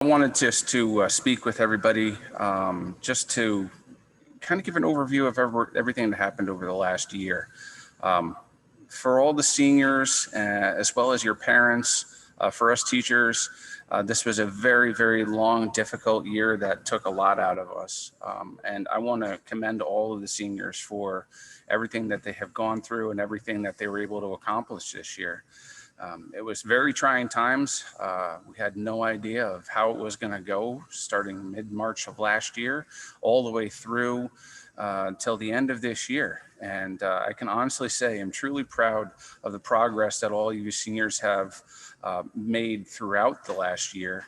I wanted just to speak with everybody, just to kind of give an overview of everything that happened over the last year. For all the seniors, as well as your parents, for us teachers, this was a very, very long, difficult year that took a lot out of us. And I want to commend all of the seniors for everything that they have gone through and everything that they were able to accomplish this year. It was very trying times. We had no idea of how it was going to go starting mid-March of last year, all the way through until the end of this year. And I can honestly say I'm truly proud of the progress that all you seniors have made throughout the last year.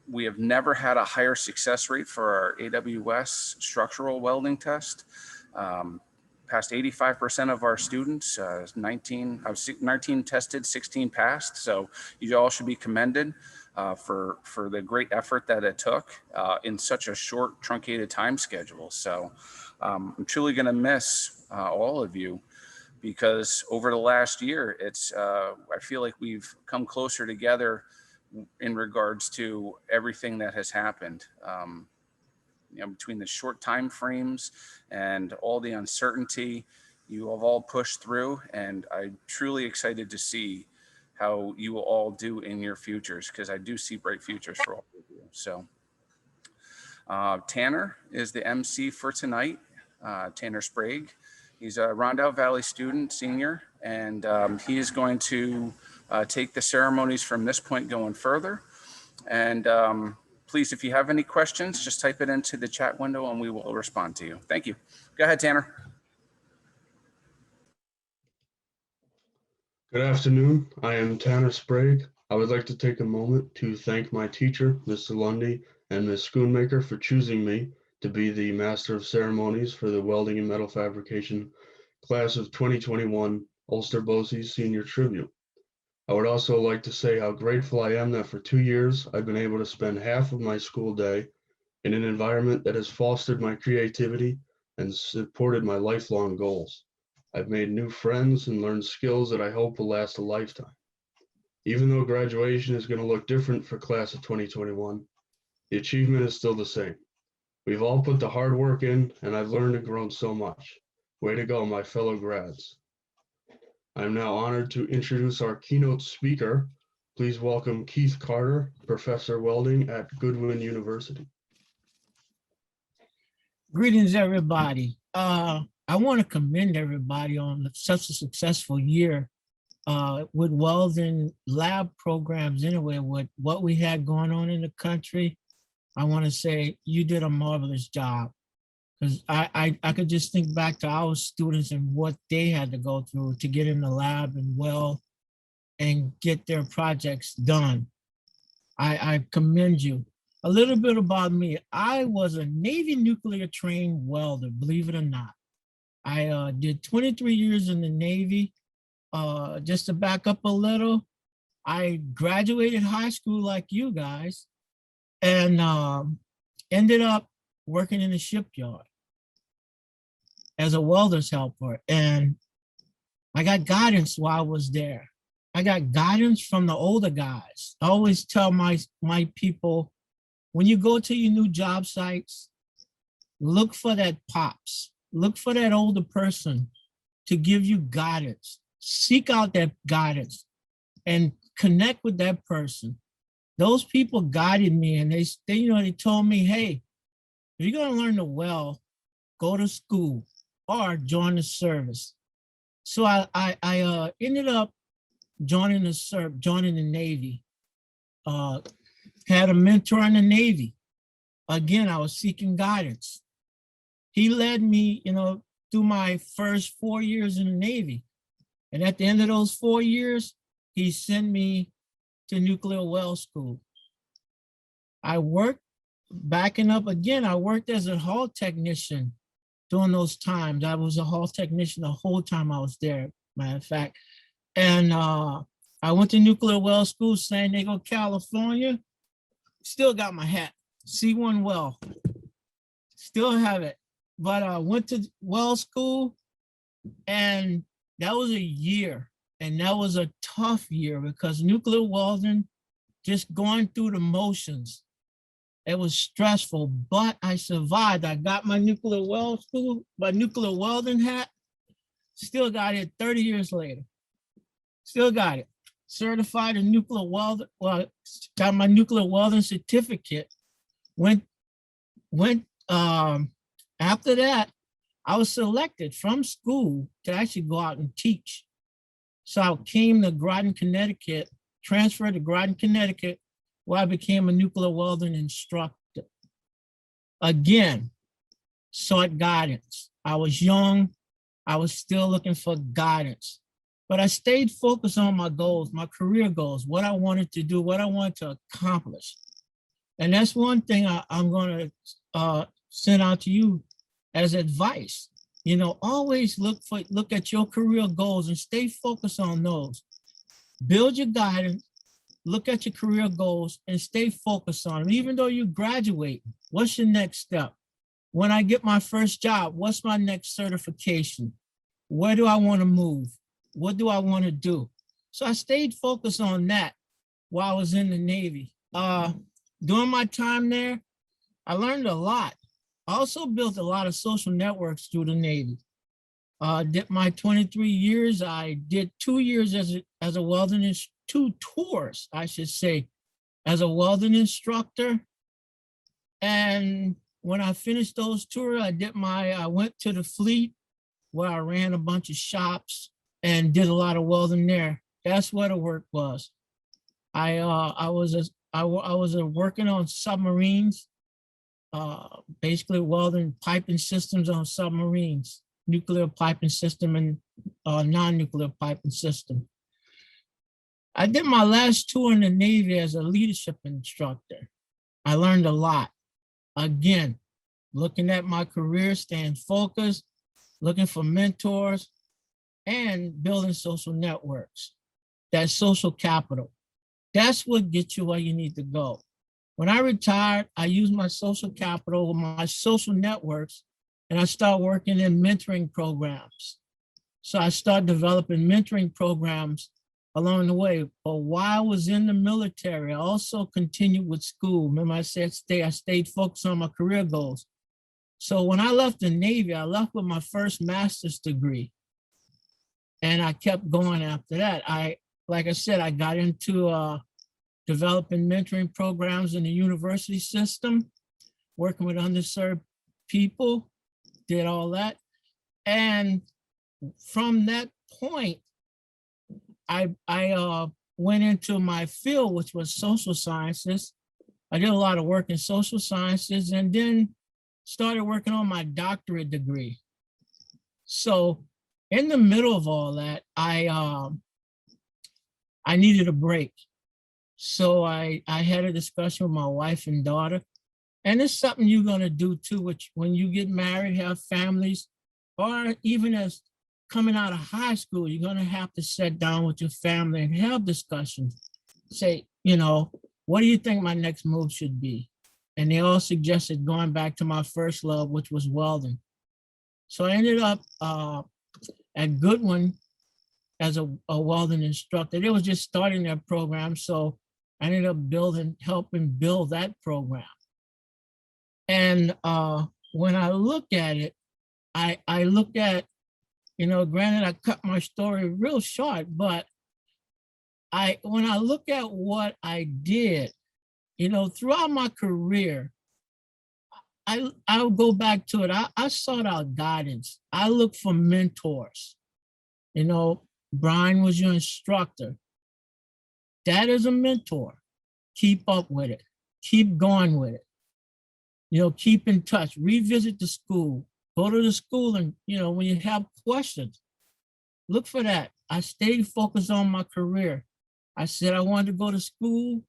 We have never had a higher success rate for our AWS structural welding test. Past 85% of our students, 19 tested, 16 passed. So you all should be commended for the great effort that it took in such a short, truncated time schedule. So I'm truly going to miss all of you, because over the last year, I feel like we've come closer together in regards to everything that has happened. Between the short time frames and all the uncertainty, you have all pushed through, and I'm truly excited to see how you will all do in your futures, because I do see bright futures for all of you. So Tanner is the MC for tonight, Tanner Sprague. He's a Rondout Valley student, senior, and he is going to take the ceremonies from this point going further. And please, if you have any questions, just type it into the chat window and we will respond to you. Thank you. Go ahead, Tanner. Good afternoon. I am Tanner Sprague. I would like to take a moment to thank my teacher, Mr. Lundy, and Ms. Schoonmaker for choosing me to be the Master of Ceremonies for the Welding and Metal Fabrication class of 2021 Ulster BOCES Senior Tribute. I would also like to say how grateful I am that for 2 years, I've been able to spend half of my school day in an environment that has fostered my creativity and supported my lifelong goals. I've made new friends and learned skills that I hope will last a lifetime. Even though graduation is going to look different for class of 2021, the achievement is still the same. We've all put the hard work in, and I've learned and grown so much. Way to go, my fellow grads. I'm now honored to introduce our keynote speaker. Please welcome Keith Carter, Professor Welding at Goodwin University. Greetings, everybody. I want to commend everybody on such a successful year with welding lab programs anyway, with what we had going on in the country. I want to say you did a marvelous job, because I could just think back to our students and what they had to go through to get in the lab and weld and get their projects done. I commend you. A little bit about me. I was a Navy nuclear trained welder, believe it or not. I did 23 years in the Navy. Just to back up a little, I graduated high school like you guys and ended up working in the shipyard as a welder's helper. And I got guidance while I was there. I got guidance from the older guys. I always tell my people, when you go to your new job sites, look for that pops. Look for that older person to give you guidance. Seek out that guidance and connect with that person. Those people guided me, and they told me, hey, if you're gonna learn to weld, go to school or join the service. So I ended up joining the Navy. Had a mentor in the Navy. Again, I was seeking guidance. He led me, through my first 4 years in the Navy. And at the end of those 4 years, he sent me to nuclear weld school. I worked, backing up again, I worked as a hall technician during those times. I was a hall technician the whole time I was there, matter of fact. And I went to nuclear weld school, San Diego, California. Still got my hat, C1 Weld. Still have it. But I went to weld school, and that was a year. And that was a tough year because nuclear welding just going through the motions. It was stressful, but I survived. I got my nuclear welding hat, still got it 30 years later. Still got it. Certified in nuclear welder, well, got my nuclear welding certificate. After that, I was selected from school to actually go out and teach. So I came to Groton, Connecticut, transferred to Groton, Connecticut, where I became a nuclear welding instructor. Again, sought guidance. I was young. I was still looking for guidance, but I stayed focused on my goals, my career goals, what I wanted to do, what I wanted to accomplish. And that's one thing I'm going to send out to you as advice. You know, always look at your career goals and stay focused on those. Build your guidance, look at your career goals and stay focused on them. Even though you graduate, what's your next step? When I get my first job, what's my next certification? Where do I want to move? What do I want to do? So I stayed focused on that while I was in the Navy. During my time there, I learned a lot. I also built a lot of social networks through the Navy. Did my 23 years, I did 2 years as a welding, 2 tours, I should say, as a welding instructor. And when I finished those tours, I went to the fleet where I ran a bunch of shops and did a lot of welding there. That's where the work was. I was working on submarines, basically welding piping systems on submarines, nuclear piping system and non-nuclear piping system. I did my last tour in the Navy as a leadership instructor. I learned a lot. Again, looking at my career, staying focused, looking for mentors, and building social networks. That social capital. That's what gets you where you need to go. When I retired, I used my social capital, my social networks, and I started working in mentoring programs. So I started developing mentoring programs along the way. But while I was in the military, I also continued with school. Remember I said I stayed focused on my career goals. So when I left the Navy, I left with my first master's degree. And I kept going after that. Like I said, I got into developing mentoring programs in the university system, working with underserved people, did all that. And from that point, I went into my field, which was social sciences. I did a lot of work in social sciences and then started working on my doctorate degree. So in the middle of all that, I needed a break. So I had a discussion with my wife and daughter, and it's something you're gonna do too, which when you get married, have families, or even as coming out of high school, you're gonna have to sit down with your family and have discussions. Say, you know, what do you think my next move should be? And they all suggested going back to my first love, which was welding. So I ended up at Goodwin as a welding instructor. They was just starting their program, so I ended up helping build that program. And when I look at it, I look at, you know, granted I cut my story real short, but when I look at what I did, you know, throughout my career, I'll go back to it. I sought out guidance. I looked for mentors. You know, Brian was your instructor. That is a mentor. Keep up with it. Keep going with it. You know, keep in touch. Revisit the school. Go to the school and, you know, when you have questions, look for that. I stayed focused on my career. I said I wanted to go to school.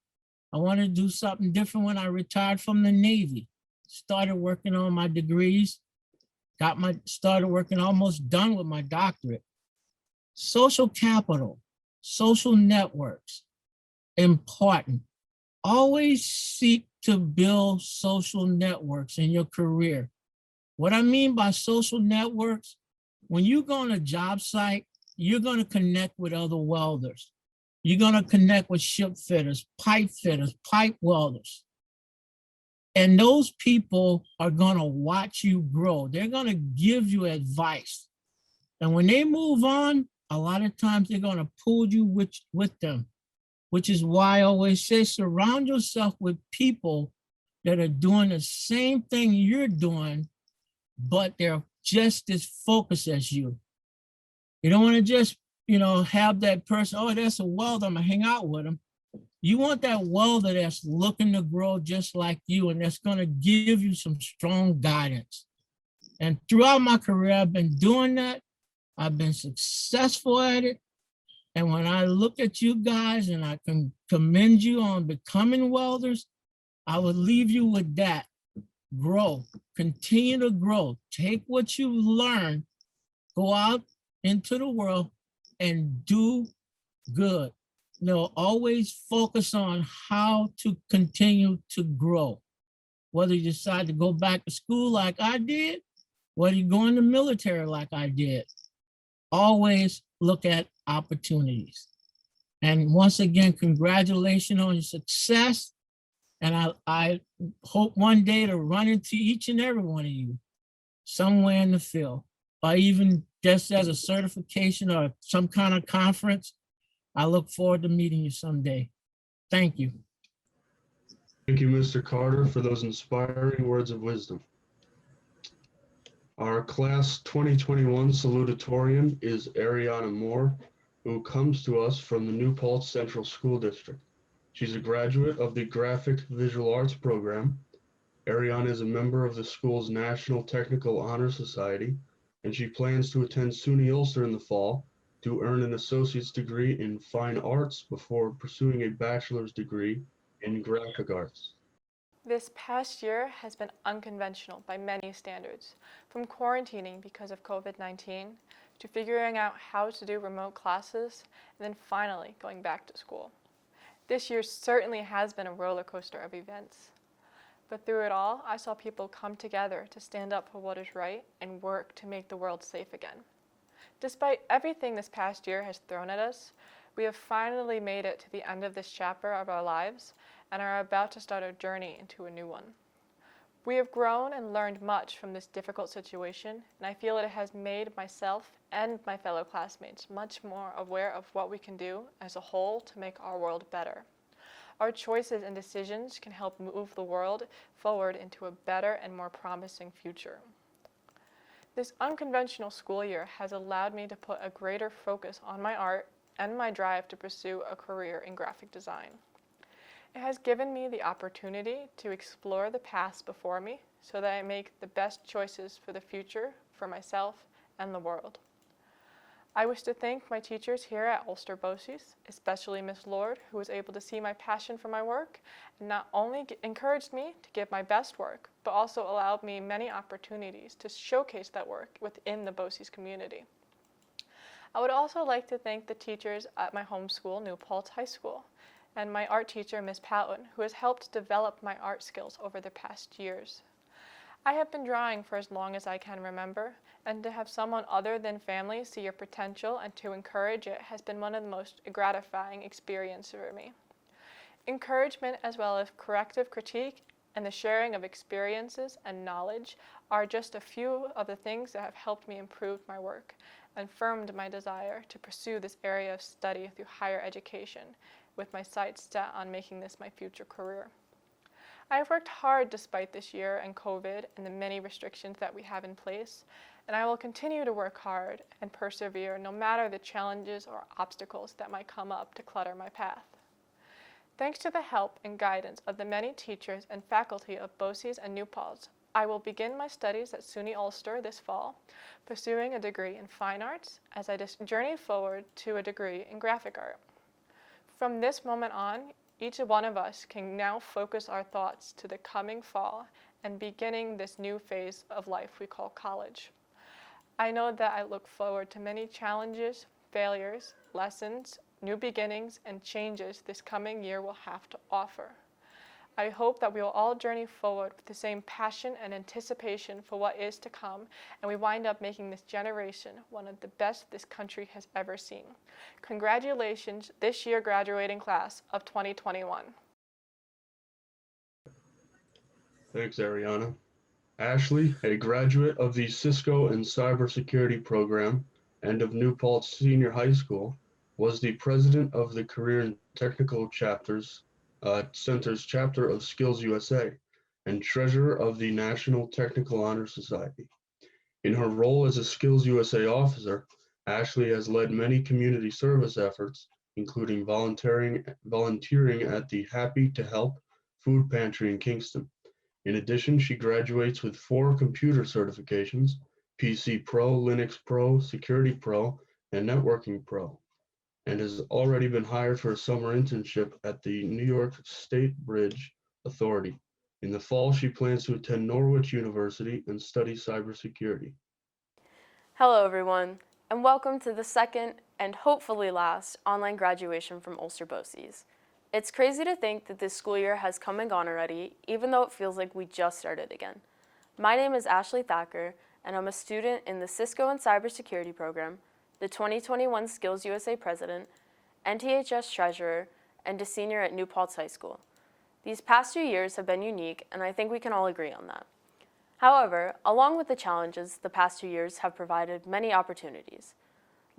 I wanted to do something different when I retired from the Navy. Started working on my degrees. Started working, almost done with my doctorate. Social capital, social networks, important. Always seek to build social networks in your career. What I mean by social networks, when you go on a job site, you're going to connect with other welders. You're going to connect with ship fitters, pipe welders. And those people are going to watch you grow. They're going to give you advice. And when they move on, a lot of times they're going to pull you with them, which is why I always say surround yourself with people that are doing the same thing you're doing, but they're just as focused as you. You don't want to just, have that person, oh, that's a welder, I'm going to hang out with him. You want that welder that's looking to grow just like you, and that's going to give you some strong guidance. And throughout my career, I've been doing that. I've been successful at it. And when I look at you guys and I can commend you on becoming welders, I would leave you with that. Grow, continue to grow. Take what you've learned, go out into the world and do good. Always focus on how to continue to grow. Whether you decide to go back to school like I did, whether you go in the military like I did, always look at opportunities. And once again, congratulations on your success. And I hope one day to run into each and every one of you somewhere in the field, or even just as a certification or some kind of conference. I look forward to meeting you someday. Thank you. Thank you, Mr. Carter, for those inspiring words of wisdom. Our class 2021 salutatorian is Ariana Moore, who comes to us from the New Paltz Central School District. She's a graduate of the Graphic Visual Arts program. Ariana is a member of the school's National Technical Honor Society, and she plans to attend SUNY Ulster in the fall to earn an associate's degree in fine arts before pursuing a bachelor's degree in graphic arts. This past year has been unconventional by many standards, from quarantining because of COVID-19 to figuring out how to do remote classes, and then finally going back to school. This year certainly has been a roller coaster of events. But through it all, I saw people come together to stand up for what is right and work to make the world safe again. Despite everything this past year has thrown at us, we have finally made it to the end of this chapter of our lives and are about to start our journey into a new one. We have grown and learned much from this difficult situation, and I feel it has made myself and my fellow classmates much more aware of what we can do as a whole to make our world better. Our choices and decisions can help move the world forward into a better and more promising future. This unconventional school year has allowed me to put a greater focus on my art and my drive to pursue a career in graphic design. It has given me the opportunity to explore the paths before me so that I make the best choices for the future for myself and the world. I wish to thank my teachers here at Ulster BOCES, especially Ms. Lord, who was able to see my passion for my work and not only encouraged me to give my best work, but also allowed me many opportunities to showcase that work within the BOCES community. I would also like to thank the teachers at my home school, New Paltz High School, and my art teacher, Ms. Patton, who has helped develop my art skills over the past years. I have been drawing for as long as I can remember, and to have someone other than family see your potential and to encourage it has been one of the most gratifying experiences for me. Encouragement as well as corrective critique and the sharing of experiences and knowledge are just a few of the things that have helped me improve my work and firmed my desire to pursue this area of study through higher education, with my sights set on making this my future career. I have worked hard despite this year and COVID and the many restrictions that we have in place, and I will continue to work hard and persevere no matter the challenges or obstacles that might come up to clutter my path. Thanks to the help and guidance of the many teachers and faculty of BOCES and New Paltz, I will begin my studies at SUNY Ulster this fall, pursuing a degree in fine arts as I journey forward to a degree in graphic art. From this moment on, each one of us can now focus our thoughts to the coming fall and beginning this new phase of life we call college. I know that I look forward to many challenges, failures, lessons, new beginnings, and changes this coming year will have to offer. I hope that we will all journey forward with the same passion and anticipation for what is to come, and we wind up making this generation one of the best this country has ever seen. Congratulations, this year graduating class of 2021. Thanks, Ariana. Ashley, a graduate of the Cisco and Cybersecurity program and of New Paltz Senior High School, was the president of the Career and Technical Center's chapter of Skills USA and treasurer of the National Technical Honor Society. In her role as a Skills USA officer, Ashley has led many community service efforts, including volunteering at the Happy to Help food pantry in Kingston. In addition, she graduates with 4 computer certifications: PC Pro, Linux Pro, Security Pro, and Networking Pro, and has already been hired for a summer internship at the New York State Bridge Authority. In the fall, she plans to attend Norwich University and study cybersecurity. Hello, everyone, and welcome to the second and hopefully last online graduation from Ulster BOCES. It's crazy to think that this school year has come and gone already, even though it feels like we just started again. My name is Ashley Thacker, and I'm a student in the Cisco and Cybersecurity program, the 2021 Skills USA president, NTHS treasurer, and a senior at New Paltz High School. These past 2 years have been unique, and I think we can all agree on that. However, along with the challenges, the past 2 years have provided many opportunities.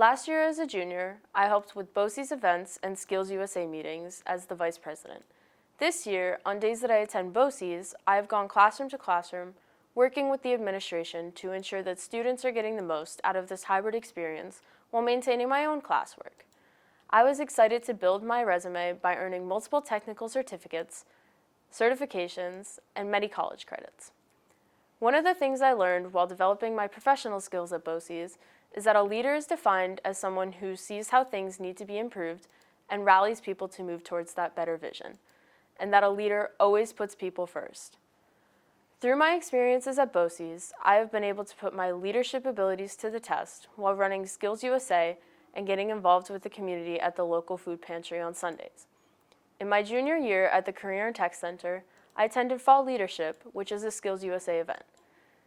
Last year as a junior, I helped with BOCES events and Skills USA meetings as the vice president. This year, on days that I attend BOCES, I have gone classroom to classroom, working with the administration to ensure that students are getting the most out of this hybrid experience while maintaining my own classwork. I was excited to build my resume by earning multiple technical certificates, certifications, and many college credits. One of the things I learned while developing my professional skills at BOCES is that a leader is defined as someone who sees how things need to be improved and rallies people to move towards that better vision, and that a leader always puts people first. Through my experiences at BOCES, I have been able to put my leadership abilities to the test while running Skills USA and getting involved with the community at the local food pantry on Sundays. In my junior year at the Career and Tech Center, I attended Fall Leadership, which is a Skills USA event.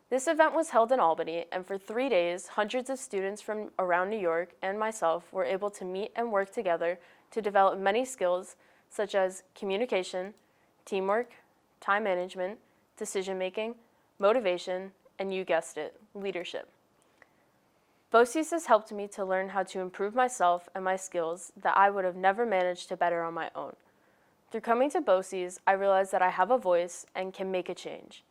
This event was held in Albany, and for 3 days, hundreds of students from around New York and myself were able to meet and work together to develop many skills such as communication, teamwork, time management, decision-making, motivation, and you guessed it, leadership. BOCES has helped me to learn how to improve myself and my skills that I would have never managed to better on my own. Through coming to BOCES, I realized that I have a voice and can make a change.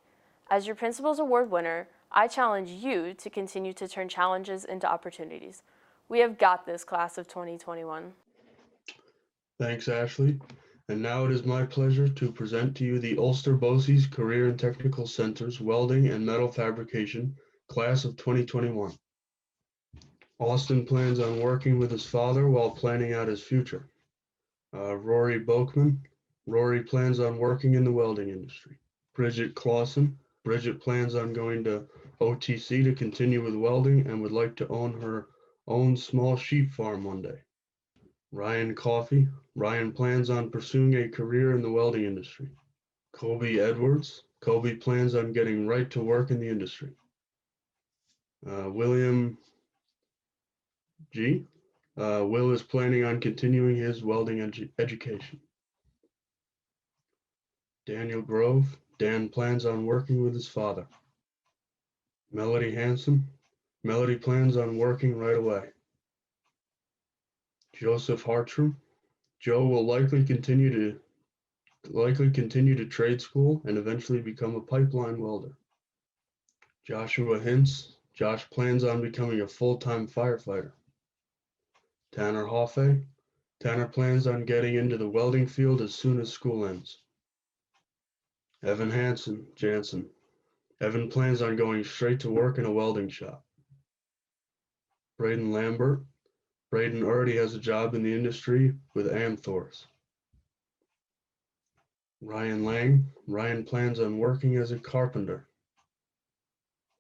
As your Principals Award winner, I challenge you to continue to turn challenges into opportunities. We have got this, class of 2021. Thanks, Ashley. And now it is my pleasure to present to you the Ulster BOCES Career and Technical Center's Welding and Metal Fabrication class of 2021. Austin plans on working with his father while planning out his future. Raurey Boeckmann. Raurey plans on working in the welding industry. Bridgette Clausen. Bridgette plans on going to OTC to continue with welding and would like to own her own small sheep farm one day. Ryan Coffey. Ryan plans on pursuing a career in the welding industry. Kobe Edwards. Kobe plans on getting right to work in the industry. William G. Will is planning on continuing his welding education. Daniel Grove. Dan plans on working with his father. Melody Hansen. Melody plans on working right away. Joseph Hartrum. Joe will likely continue to trade school and eventually become a pipeline welder. Joshua Hintz. Josh plans on becoming a full-time firefighter. Tanner Hoffay. Tanner plans on getting into the welding field as soon as school ends. Evan Jansen. Evan plans on going straight to work in a welding shop. Braden Lambert. Braden already has a job in the industry with Amthors. Ryan Lang. Ryan plans on working as a carpenter.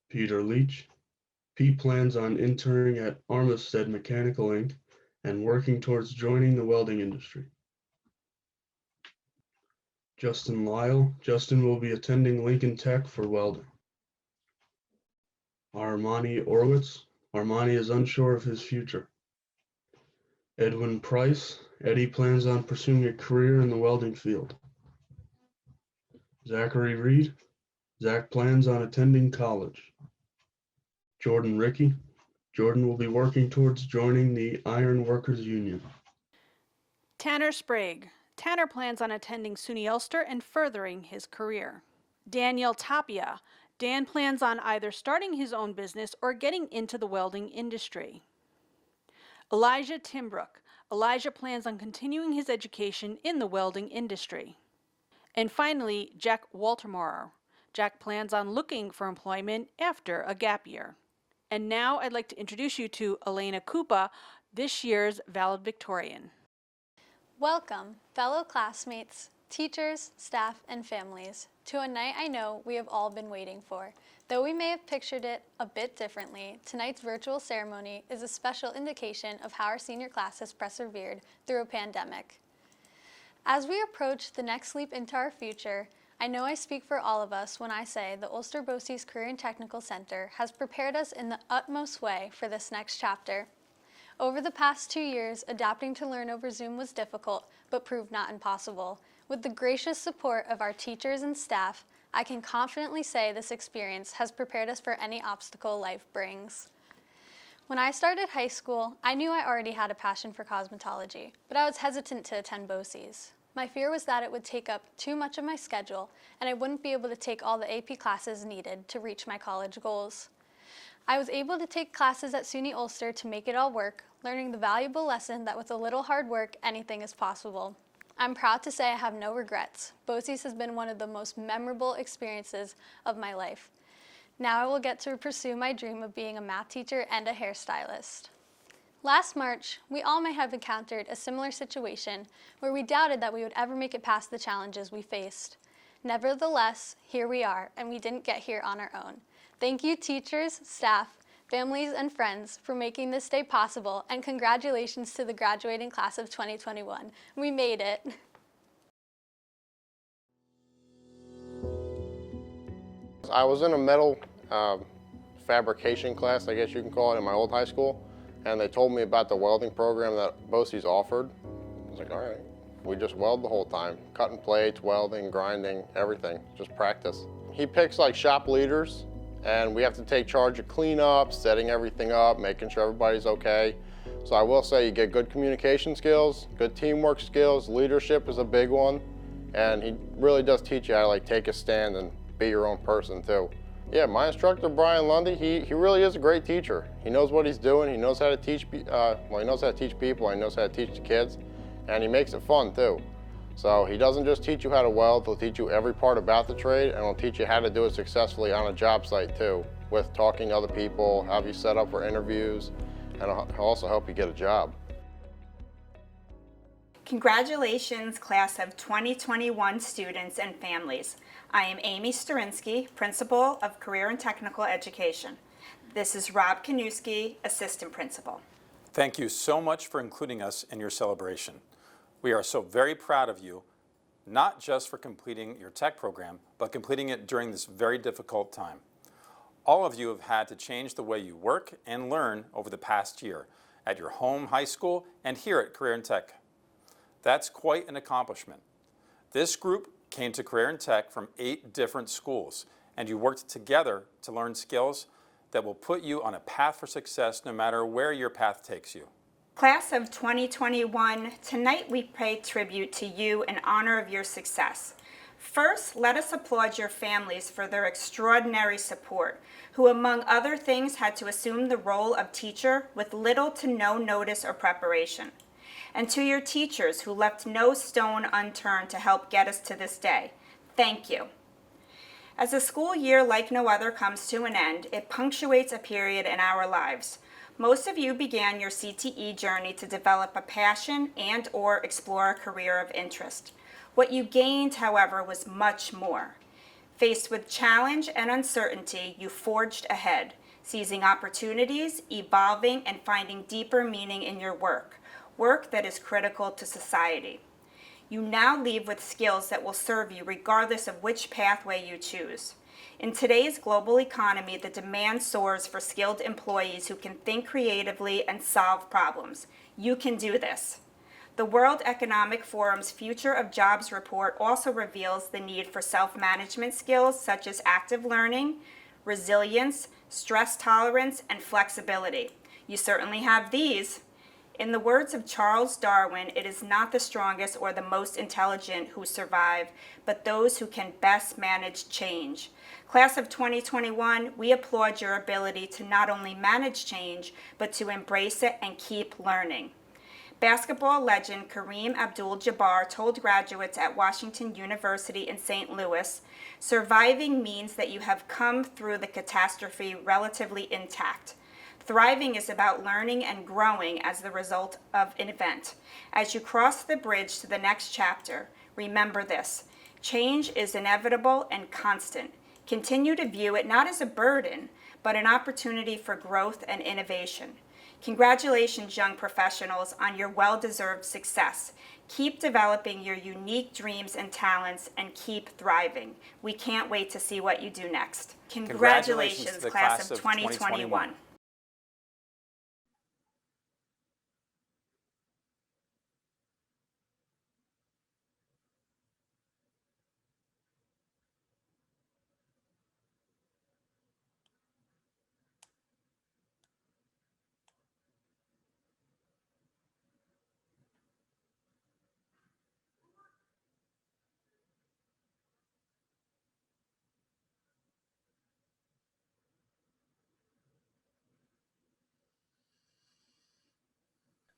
Peter Leach. Pete plans on interning at Armistead Mechanical Inc. and working towards joining the welding industry. Justin Lyle. Justin will be attending Lincoln Tech for welding. Armoni Ortiz. Armoni is unsure of his future. Edwin Price. Eddie plans on pursuing a career in the welding field. Zachary Read. Zach plans on attending college. Jordan Ricci. Jordan will be working towards joining the Iron Workers Union. Tanner Sprague. Tanner plans on attending SUNY Ulster and furthering his career. Daniel Tapia. Dan plans on either starting his own business or getting into the welding industry. Elijah Timbrouck. Elijah plans on continuing his education in the welding industry. And finally, Jack Waltermaurer. Jack plans on looking for employment after a gap year. And now I'd like to introduce you to Alaina Cupo, this year's valedictorian. Welcome, fellow classmates, teachers, staff, and families, to a night I know we have all been waiting for. Though we may have pictured it a bit differently, tonight's virtual ceremony is a special indication of how our senior class has persevered through a pandemic. As we approach the next leap into our future, I know I speak for all of us when I say the Ulster BOCES Career and Technical Center has prepared us in the utmost way for this next chapter. Over the past 2 years, adapting to learn over Zoom was difficult, but proved not impossible. With the gracious support of our teachers and staff, I can confidently say this experience has prepared us for any obstacle life brings. When I started high school, I knew I already had a passion for cosmetology, but I was hesitant to attend BOCES. My fear was that it would take up too much of my schedule, and I wouldn't be able to take all the AP classes needed to reach my college goals. I was able to take classes at SUNY Ulster to make it all work, learning the valuable lesson that with a little hard work, anything is possible. I'm proud to say I have no regrets. BOCES has been one of the most memorable experiences of my life. Now I will get to pursue my dream of being a math teacher and a hairstylist. Last March, we all may have encountered a similar situation where we doubted that we would ever make it past the challenges we faced. Nevertheless, here we are, and we didn't get here on our own. Thank you, teachers, staff, families, and friends for making this day possible, and congratulations to the graduating class of 2021. We made it. I was in a metal fabrication class, I guess you can call it, in my old high school, and they told me about the welding program that BOCES offered. I was like, all right. We just weld the whole time, cutting plates, welding, grinding, everything, just practice. He picks like shop leaders, and we have to take charge of cleanup, setting everything up, making sure everybody's okay. So I will say you get good communication skills, good teamwork skills, leadership is a big one, and he really does teach you how to like take a stand and be your own person too. Yeah, my instructor, Brian Lundy, he really is a great teacher. He knows what he's doing, he knows how to teach, he knows how to teach people, he knows how to teach the kids, and he makes it fun too. So he doesn't just teach you how to weld, he'll teach you every part about the trade, and he'll teach you how to do it successfully on a job site too, with talking to other people, have you set up for interviews, and he'll also help you get a job. Congratulations, class of 2021 students and families. I am Amy Sterinsky, Principal of Career and Technical Education. This is Rob Kanuski, Assistant Principal. Thank you so much for including us in your celebration. We are so very proud of you, not just for completing your tech program, but completing it during this very difficult time. All of you have had to change the way you work and learn over the past year at your home high school and here at Career and Tech. That's quite an accomplishment. This group came to Career and Tech from 8 different schools, and you worked together to learn skills that will put you on a path for success no matter where your path takes you. Class of 2021, tonight we pay tribute to you in honor of your success. First, let us applaud your families for their extraordinary support, who among other things had to assume the role of teacher with little to no notice or preparation. And to your teachers who left no stone unturned to help get us to this day, thank you. As a school year like no other comes to an end, it punctuates a period in our lives. Most of you began your CTE journey to develop a passion and/or explore a career of interest. What you gained, however, was much more. Faced with challenge and uncertainty, you forged ahead, seizing opportunities, evolving, and finding deeper meaning in your work that is critical to society. You now leave with skills that will serve you regardless of which pathway you choose. In today's global economy, the demand soars for skilled employees who can think creatively and solve problems. You can do this. The World Economic Forum's Future of Jobs report also reveals the need for self-management skills such as active learning, resilience, stress tolerance, and flexibility. You certainly have these. In the words of Charles Darwin, it is not the strongest or the most intelligent who survive, but those who can best manage change. Class of 2021, we applaud your ability to not only manage change, but to embrace it and keep learning. Basketball legend Kareem Abdul-Jabbar told graduates at Washington University in St. Louis, "Surviving means that you have come through the catastrophe relatively intact. Thriving is about learning and growing as the result of an event. As you cross the bridge to the next chapter, remember this: change is inevitable and constant. Continue to view it not as a burden, but an opportunity for growth and innovation. Congratulations, young professionals, on your well-deserved success. Keep developing your unique dreams and talents and keep thriving. We can't wait to see what you do next." Congratulations, to the class of 2021.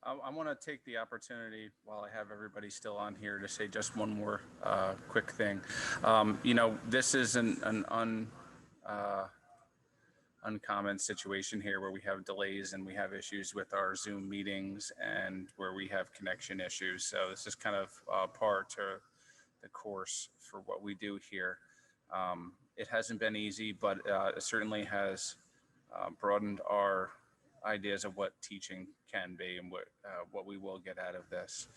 I want to take the opportunity while I have everybody still on here to say just one more quick thing. This is an uncommon situation here where we have delays and we have issues with our Zoom meetings and where we have connection issues. So this is kind of part of the course for what we do here. It hasn't been easy, but it certainly has broadened our ideas of what teaching can be and what we will get out of this.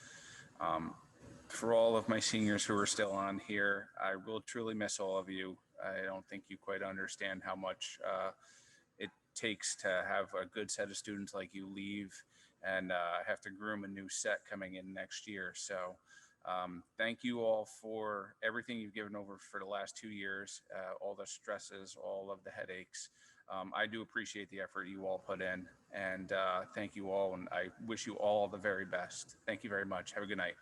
For all of my seniors who are still on here, I will truly miss all of you. I don't think you quite understand how much it takes to have a good set of students like you leave and have to groom a new set coming in next year. So thank you all for everything you've given over for the last 2 years, all the stresses, all of the headaches. I do appreciate the effort you all put in, and thank you all, and I wish you all the very best. Thank you very much. Have a good night.